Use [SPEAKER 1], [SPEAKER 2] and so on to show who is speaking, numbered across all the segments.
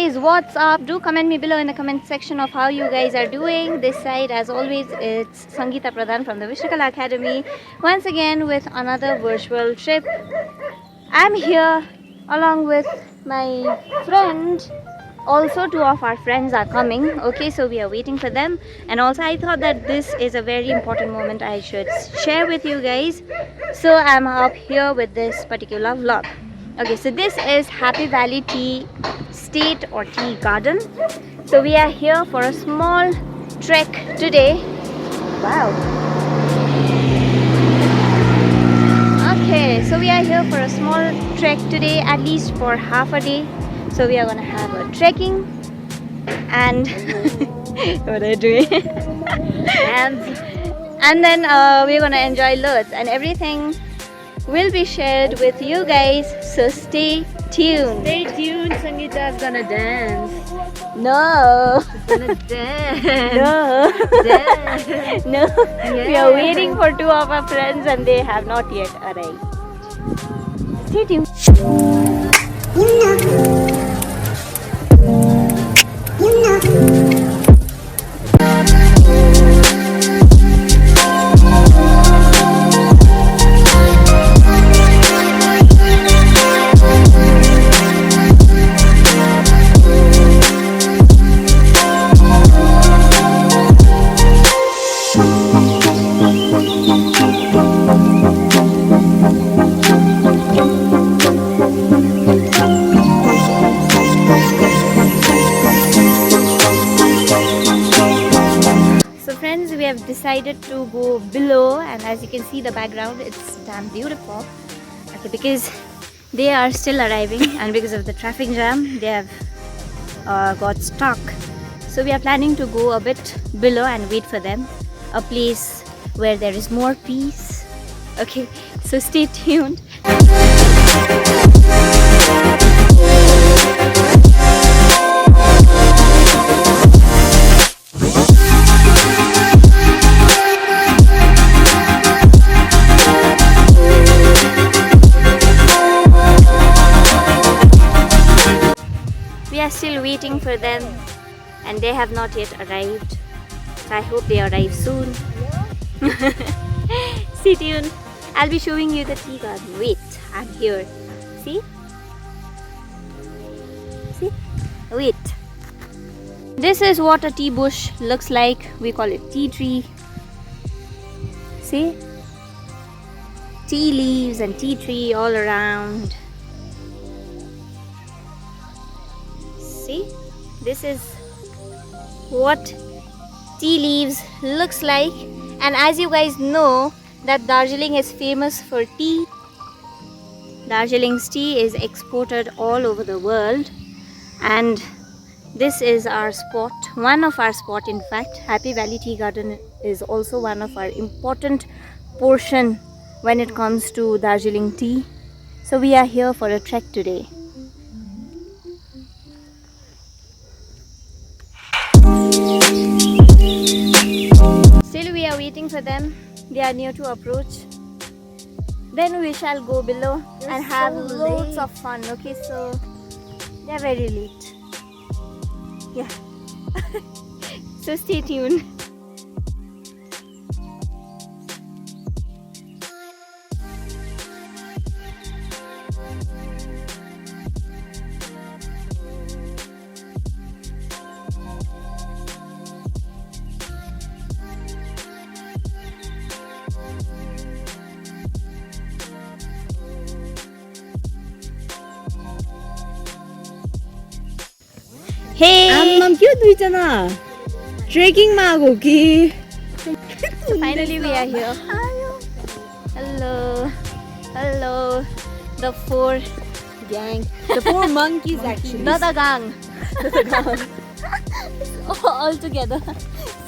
[SPEAKER 1] guys, what's up? Do comment me below in the comment section of how you guys are doing. This side, as always, it's Sangeeta Pradhan from the Vishnukala Academy, once again with another virtual trip. I'm here along with my friend. Also, two of our friends are coming. Okay, so we are waiting for them, and also I thought that this is a very important moment I should share with you guys, so I'm up here with this particular vlog. Okay, so this is Happy Valley Tea State or Tea Garden. So we are here for a small trek today. Wow. Okay, so we are here for a small trek today, at least for half a day. So we are gonna have a trekking and what are you doing? and then we're gonna enjoy loads, and everything will be shared with you guys. So stay tuned.
[SPEAKER 2] Stay tuned. Sangeeta's gonna dance.
[SPEAKER 1] No.
[SPEAKER 2] Gonna dance.
[SPEAKER 1] No.
[SPEAKER 2] Dance.
[SPEAKER 1] No.
[SPEAKER 2] Yeah.
[SPEAKER 1] We are waiting for two of our friends and they have not yet arrived. Stay tuned. We have decided to go below, and as you can see the background, it's damn beautiful. Okay, because they are still arriving and because of the traffic jam they have got stuck. So we are planning to go a bit below and wait for them, a place where there is more peace. Okay, so stay tuned. We are still waiting for them and they have not yet arrived, so I hope they arrive soon. Stay tuned. I'll be showing you the tea garden. Wait, I'm here. See? See? Wait. This is what a tea bush looks like. We call it tea tree. See? Tea leaves and tea tree all around. See, this is what tea leaves looks like. And as you guys know that Darjeeling is famous for tea. Darjeeling's tea is exported all over the world, and this is our spot, one of our spot. In fact, Happy Valley Tea Garden is also one of our important portion when it comes to Darjeeling tea. So we are here for a trek today. Still we are waiting for them. They are near to approach. Then we shall go below and have loads of fun. Okay, so they are very late. Yeah. So stay tuned. Hey!
[SPEAKER 2] cute duiजना. Trekking ma go ki.
[SPEAKER 1] So finally we are here. Hello. Hello. The four
[SPEAKER 2] Gang. The four monkeys actually.
[SPEAKER 1] Not a gang. All together.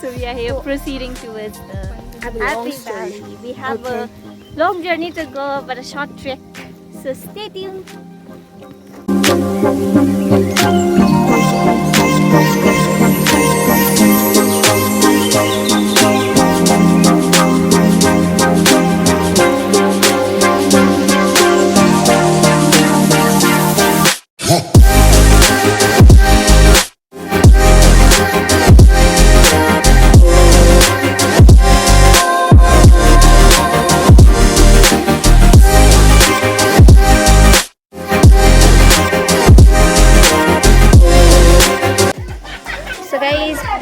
[SPEAKER 1] So we are here proceeding towards the Happy Valley. We have a long journey to go, but a short trek. So stay tuned.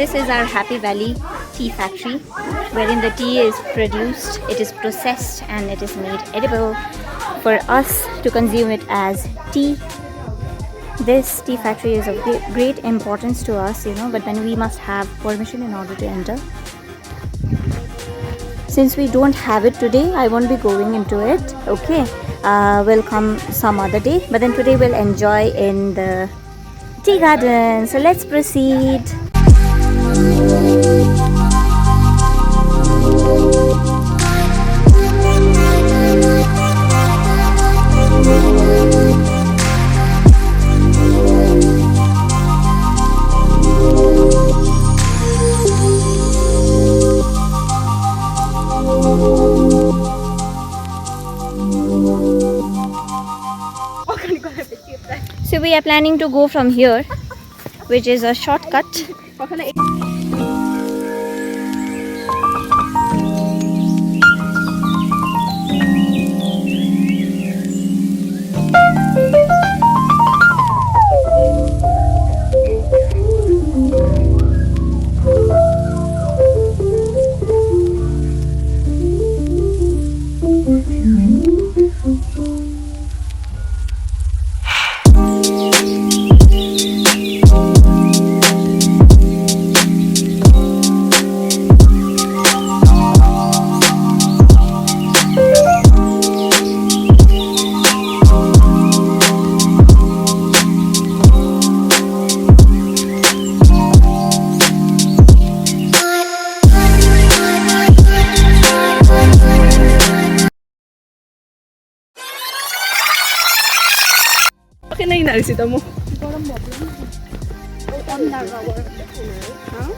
[SPEAKER 1] This is our Happy Valley tea factory, wherein the tea is produced, it is processed, and it is made edible for us to consume it as tea. This tea factory is of great importance to us, but then we must have permission in order to enter. Since we don't have it today, I won't be going into it. Okay, we'll come some other day, but then today we'll enjoy in the tea garden. So let's proceed. So we are planning to go from here, which is a shortcut.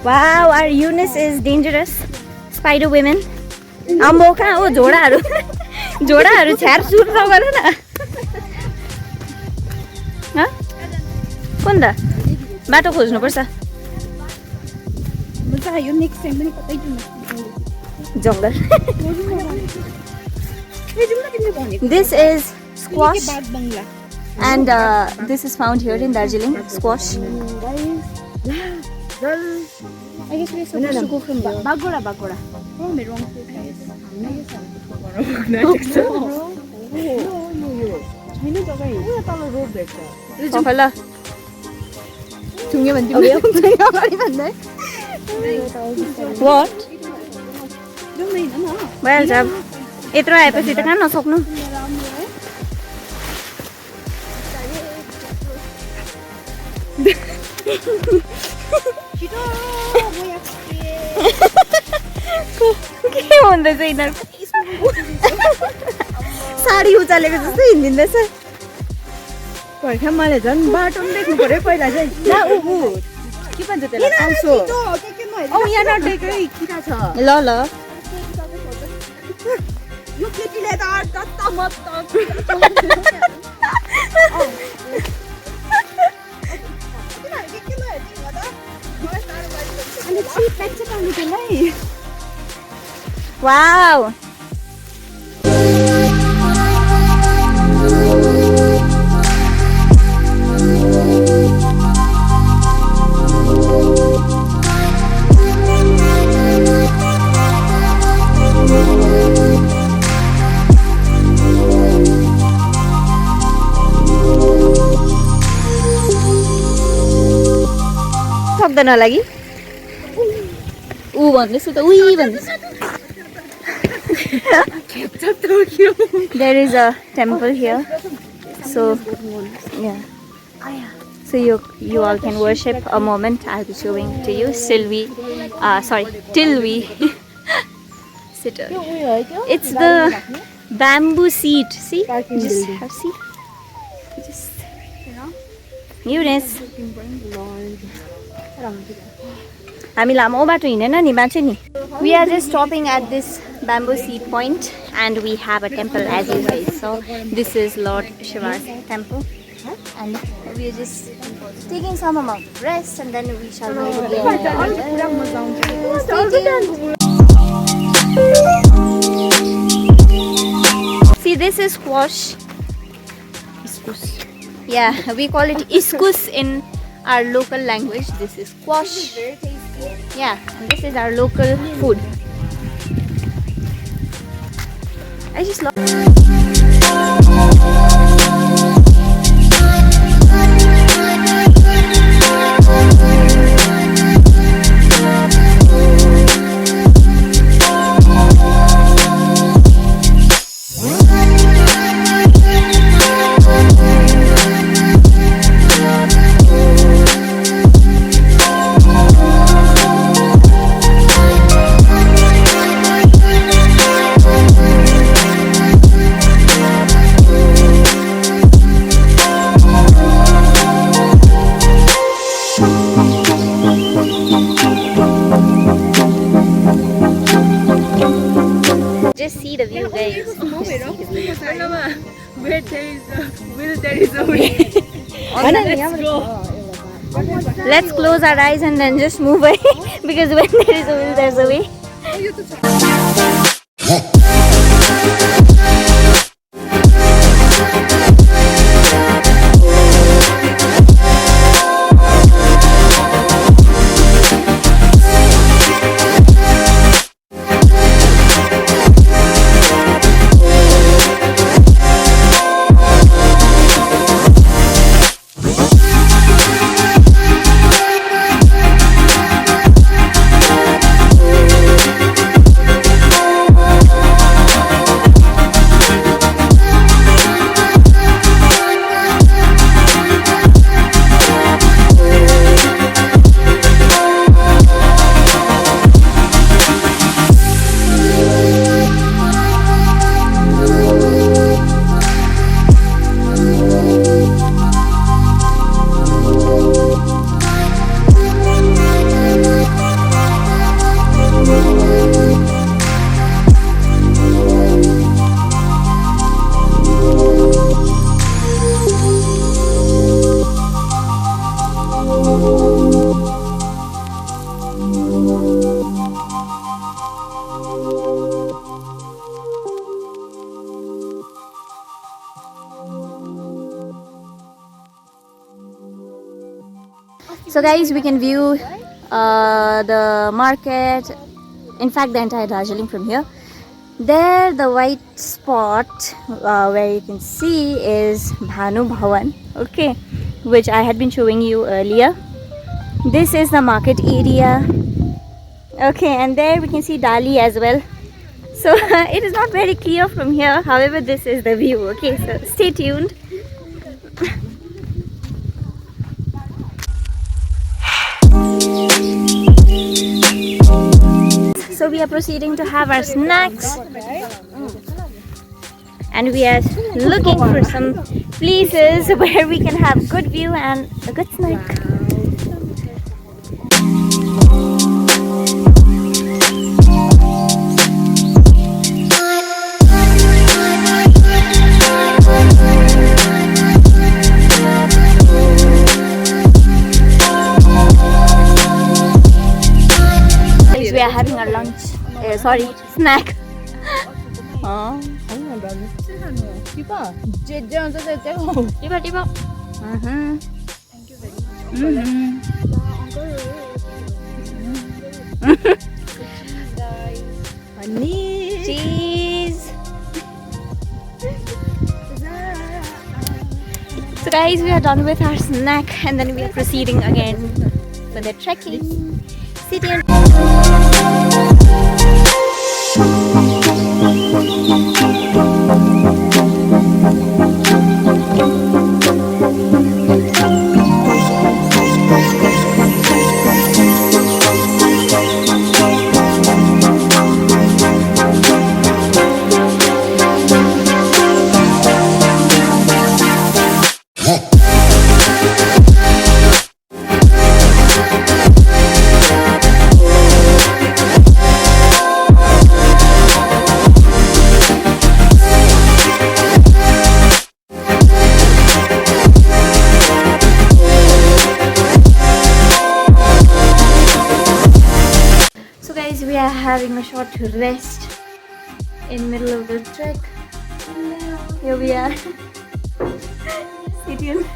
[SPEAKER 1] Wow, our Eunice is dangerous. Spider women. Ambo कहाँ हो झोडाहरू झोडाहरू छ्यार सुर नगर न ह कुन the बाटो खोज्नु पर्छ यो next time पनि कतै जंगल This is squash and this is found here in Darjeeling, squash. I guess we're supposed to go from here. Bagora. Oh, my wrong place. What? Well, jab यत्रो आएपछि त कहाँ नसक्नु के भन्दैछ यिनीहरू साडी उचालेको जस्तो हिँडिँदैछ
[SPEAKER 2] पर्खा मलाई झन् बाटो पनि देख्नु पर्यो पहिला चाहिँ
[SPEAKER 1] ला उ
[SPEAKER 2] के भन्छ त्यसलाई आउँछो औ यहाँ नडेकै किरा छ
[SPEAKER 1] ल
[SPEAKER 2] यो केटीले त टत्त मत्त अनि छिट प्याक चाहिँ पाउनु त्यसलाई
[SPEAKER 1] वाउ सक्दैन लागि ऊ भन्दैछु त उही भन्दैछु There is a temple here, so yeah, so you all can worship a moment. I'll be showing to you till we sit down. It's the bamboo seat. See, just Eunice. हामी लामो बाटो हिँडेन नि बाँचे नि We are just stopping at this bamboo seat point and we have a temple as you guys saw. This is Lord Shiva's temple and we are just taking some amount of rest and then we shall meet again. See, this is squash. Yeah, we call it iskus in our local language. This is squash. Yeah, and this is our local food. I just love. Just see the view, guys.
[SPEAKER 2] Where there is a will, there is a way. Let's go.
[SPEAKER 1] Let's close our eyes and then just move away because when there is a will, there's a way. So guys, we can view the market, in fact the entire Darjeeling from here. There the white spot where you can see is Bhanu Bhavan, okay, which I had been showing you earlier. This is the market area, okay, and there we can see Dali as well. So it is not very clear from here, however this is the view, okay, so stay tuned. So we are proceeding to have our snacks and we are looking for some places where we can have good view and a good snack. We are having our lunch, snack.
[SPEAKER 2] Tiba.
[SPEAKER 1] Tiba. Cheese. So guys, we are done with our snack and then we are proceeding again for the trekking. Stay tuned. We are having a short rest in middle of the trek. Here we are. Stay tuned.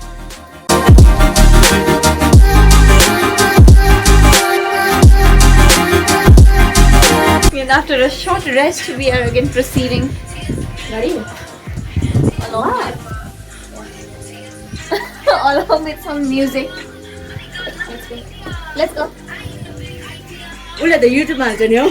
[SPEAKER 1] after a short rest, we are again proceeding. Along along with some music. Let's go. Let's go.
[SPEAKER 2] 원래 내 유튜브 하잖아요.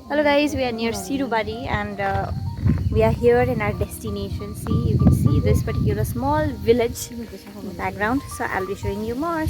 [SPEAKER 1] Hello guys, we are near Sirubari and we are here in our destination. See, you can see this particular small village in the background. So I'll be showing you more.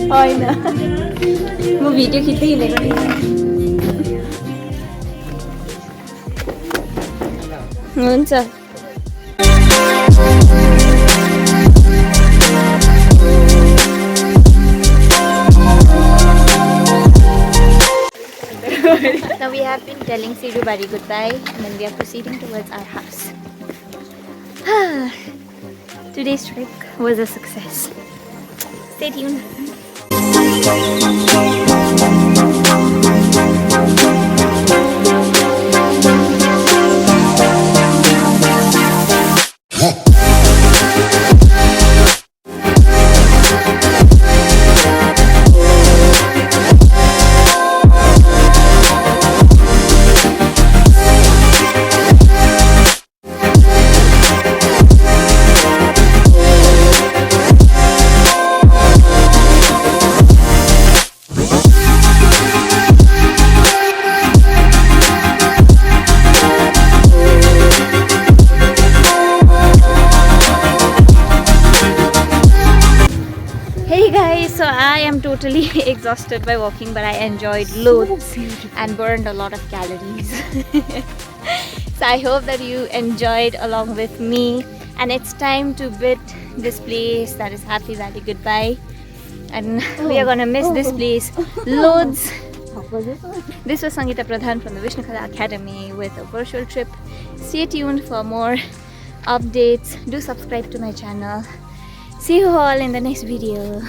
[SPEAKER 1] होइन म video खिच्दै हिँडेको नि हुन्छ Now we have been telling Sirubari goodbye and then we are proceeding towards our house. Today's trip was a success. Stay tuned. Hey guys, so I am totally exhausted by walking, but I enjoyed loads and burned a lot of calories. So I hope that you enjoyed along with me, and it's time to bid this place that is Happy Valley goodbye, and we are gonna miss this place loads. This was Sangeeta Pradhan from the Vishnukala Academy with a virtual trip. Stay tuned for more updates. Do subscribe to my channel. See you all in the next video.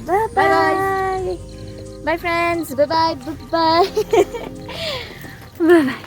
[SPEAKER 1] Bye bye. Bye friends. Bye bye. Bye bye. Bye bye.